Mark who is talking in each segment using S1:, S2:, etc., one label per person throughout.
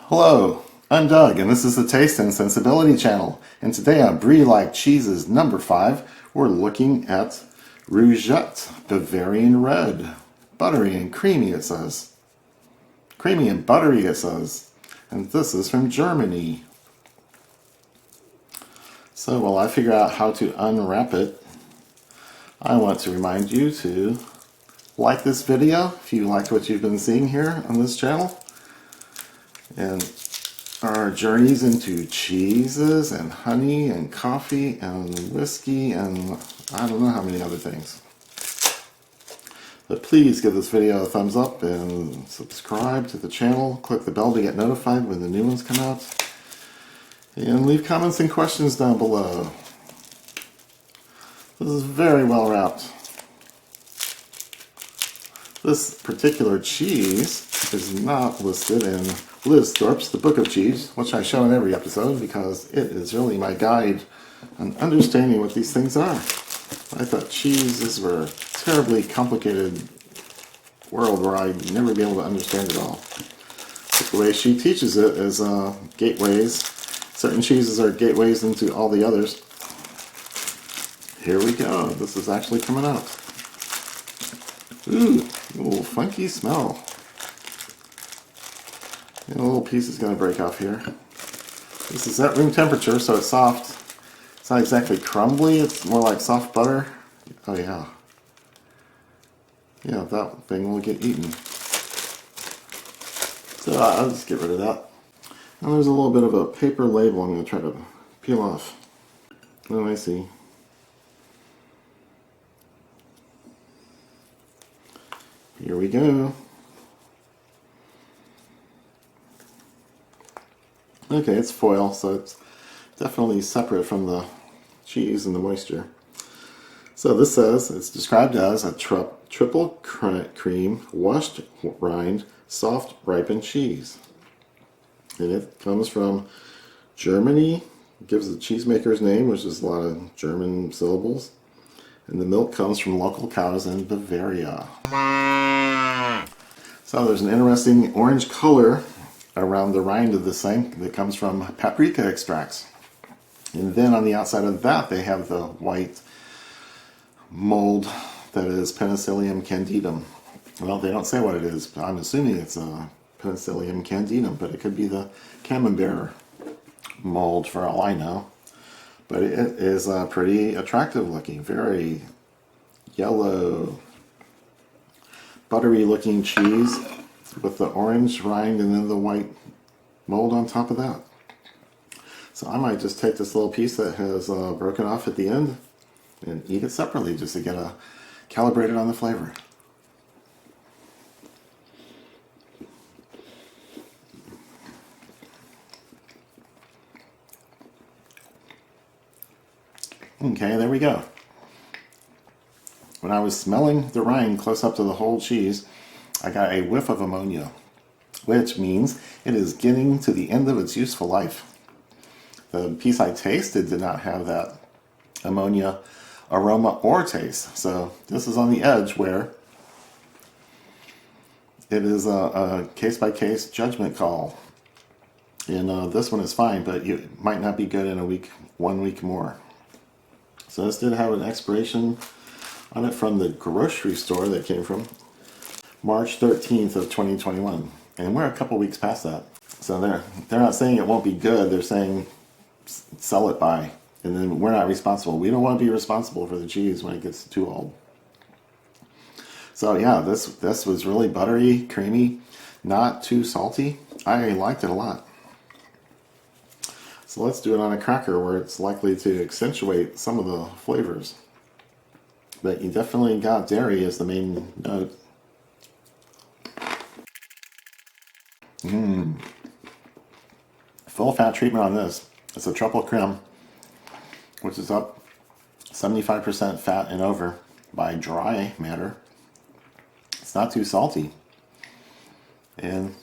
S1: Hello, I'm Doug, and this is the Taste and Sensibility channel. And today on Brie-Like Cheeses number 5, we're looking at Rougette Bavarian Red. Buttery and creamy, it says. Creamy and buttery, it says. And this is from Germany. So while I figure out how to unwrap it, I want to remind you to like this video if you like what you've been seeing here on this channel. And our journeys into cheeses and honey and coffee and whiskey and I don't know how many other things. But please give this video a thumbs up and subscribe to the channel. Click the bell to get notified when the new ones come out. And leave comments and questions down below. This is very well wrapped. This particular cheese is not listed in Liz Thorpe's The Book of Cheese, which I show in every episode because it is really my guide on understanding what these things are. I thought cheeses were a terribly complicated world where I'd never be able to understand it all. But the way she teaches it is gateways. Certain cheeses are gateways into all the others. Here we go. This is actually coming out. Ooh, a little funky smell. And a little piece is going to break off here. This is at room temperature, so it's soft. It's not exactly crumbly, it's more like soft butter. Oh yeah. Yeah, that thing will get eaten. So I'll just get rid of that. Now there's a little bit of a paper label I'm going to try to peel off. Oh, I see. Here we go. Okay, it's foil, so it's definitely separate from the cheese and the moisture. So this says, it's described as a triple cream, washed rind, soft ripened cheese. And it comes from Germany. It gives the cheesemaker's name, which is a lot of German syllables. And the milk comes from local cows in Bavaria. So there's an interesting orange color around the rind of this thing that comes from paprika extracts. And then on the outside of that they have the white mold that is Penicillium candidum. Well, they don't say what it is, but I'm assuming it's a Penicillium candidum, but it could be the camembert mold for all I know. But it is pretty attractive looking, very yellow, buttery looking cheese with the orange rind and then the white mold on top of that. So I might just take this little piece that has broken off at the end and eat it separately just to get calibrated on the flavor. Okay, there we go. When I was smelling the rind close up to the whole cheese, I got a whiff of ammonia, which means it is getting to the end of its useful life. The piece I tasted did not have that ammonia aroma or taste, so this is on the edge where it is a case-by-case judgment call. And this one is fine, but it might not be good in 1 week more. So this did have an expiration on it from the grocery store that came from March 13th of 2021. And we're a couple weeks past that. So they're not saying it won't be good, they're saying sell it by. And then we're not responsible. We don't want to be responsible for the cheese when it gets too old. So yeah, this was really buttery, creamy, not too salty. I liked it a lot. So let's do it on a cracker where it's likely to accentuate some of the flavors. But you definitely got dairy as the main note. Full fat treatment on this. It's a triple crème, which is up 75% fat and over by dry matter. It's not too salty. And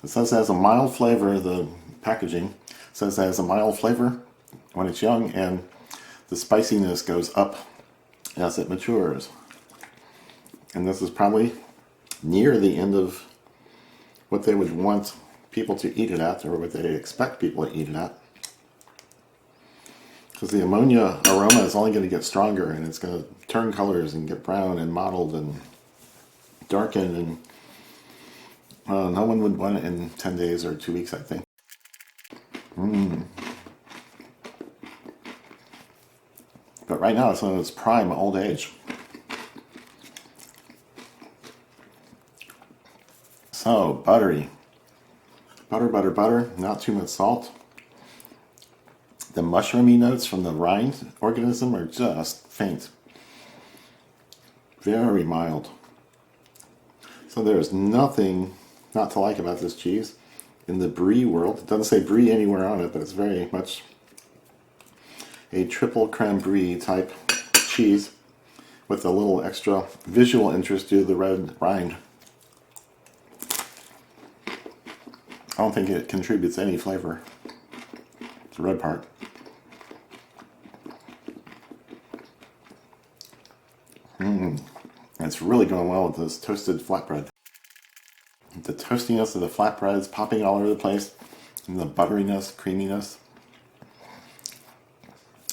S1: it says it has a mild flavor, the packaging says it has a mild flavor when it's young, and the spiciness goes up as it matures. And this is probably near the end of what they would want people to eat it at, or what they expect people to eat it at. Because the ammonia aroma is only going to get stronger, and it's going to turn colors and get brown and mottled and darken, and no one would want it in 10 days or 2 weeks, I think. But right now it's in its prime old age. So, buttery. Butter, butter, butter, not too much salt. The mushroomy notes from the rind organism are just faint. Very mild. So there's nothing not to like about this cheese. In the Brie world, it doesn't say Brie anywhere on it, but it's very much a triple creme Brie type cheese with a little extra visual interest due to the red rind. I don't think it contributes any flavor. It's the red part. It's really going well with this toasted flatbread. The toastiness of the flatbread is popping all over the place, and the butteriness, creaminess.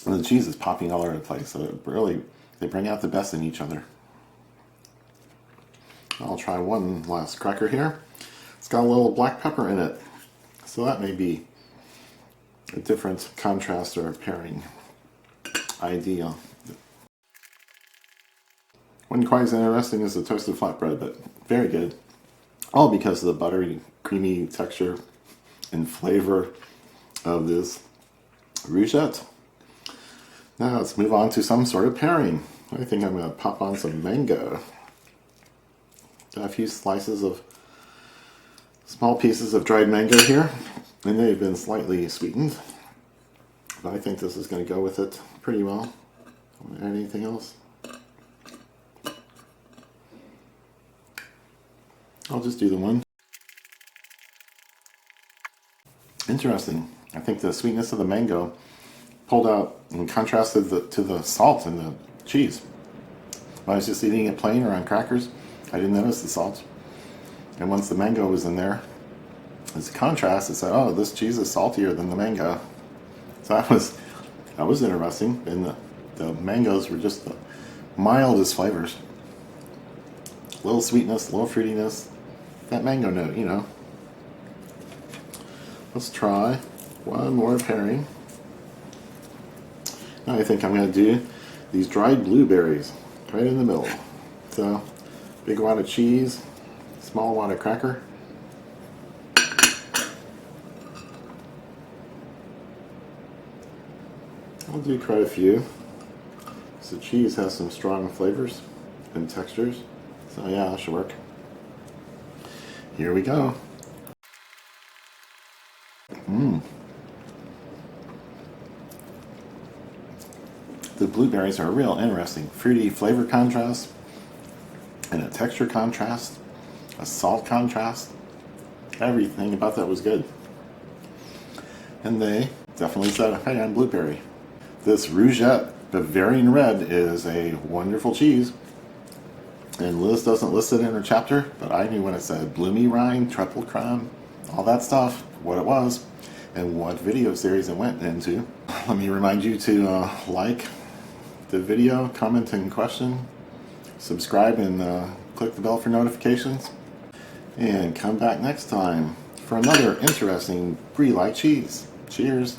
S1: And the cheese is popping all over the place, so it really, they bring out the best in each other. I'll try one last cracker here. It's got a little black pepper in it, so that may be a different contrast or pairing idea. Wasn't quite as interesting as the toasted flatbread, but very good. All because of the buttery, creamy texture and flavor of this Rougette. Now let's move on to some sort of pairing. I think I'm going to pop on some mango. Got a few slices of small pieces of dried mango here, and they've been slightly sweetened. But I think this is going to go with it pretty well. Anything else? I'll just do the one. Interesting. I think the sweetness of the mango pulled out and contrasted to the salt in the cheese. When I was just eating it plain or on crackers, I didn't notice the salt. And once the mango was in there, as a contrast, it said, oh, this cheese is saltier than the mango. So that was interesting. And the mangoes were just the mildest flavors. A little sweetness, a little fruitiness. That mango note, you know. Let's try one more pairing. Now I think I'm going to do these dried blueberries right in the middle. So, big wad of cheese, small wad of cracker. I'll do quite a few. So cheese has some strong flavors and textures. So yeah, that should work. Here we go. The blueberries are a real interesting fruity flavor contrast and a texture contrast, a salt contrast. Everything about that was good. And they definitely said, hey, I'm blueberry. This Rougette Bavarian Red is a wonderful cheese. And Liz doesn't list it in her chapter, but I knew when it said bloomy rind, triple crème, all that stuff, what it was, and what video series it went into. Let me remind you to like the video, comment and question, subscribe and click the bell for notifications, and come back next time for another interesting Brie-Like cheese. Cheers!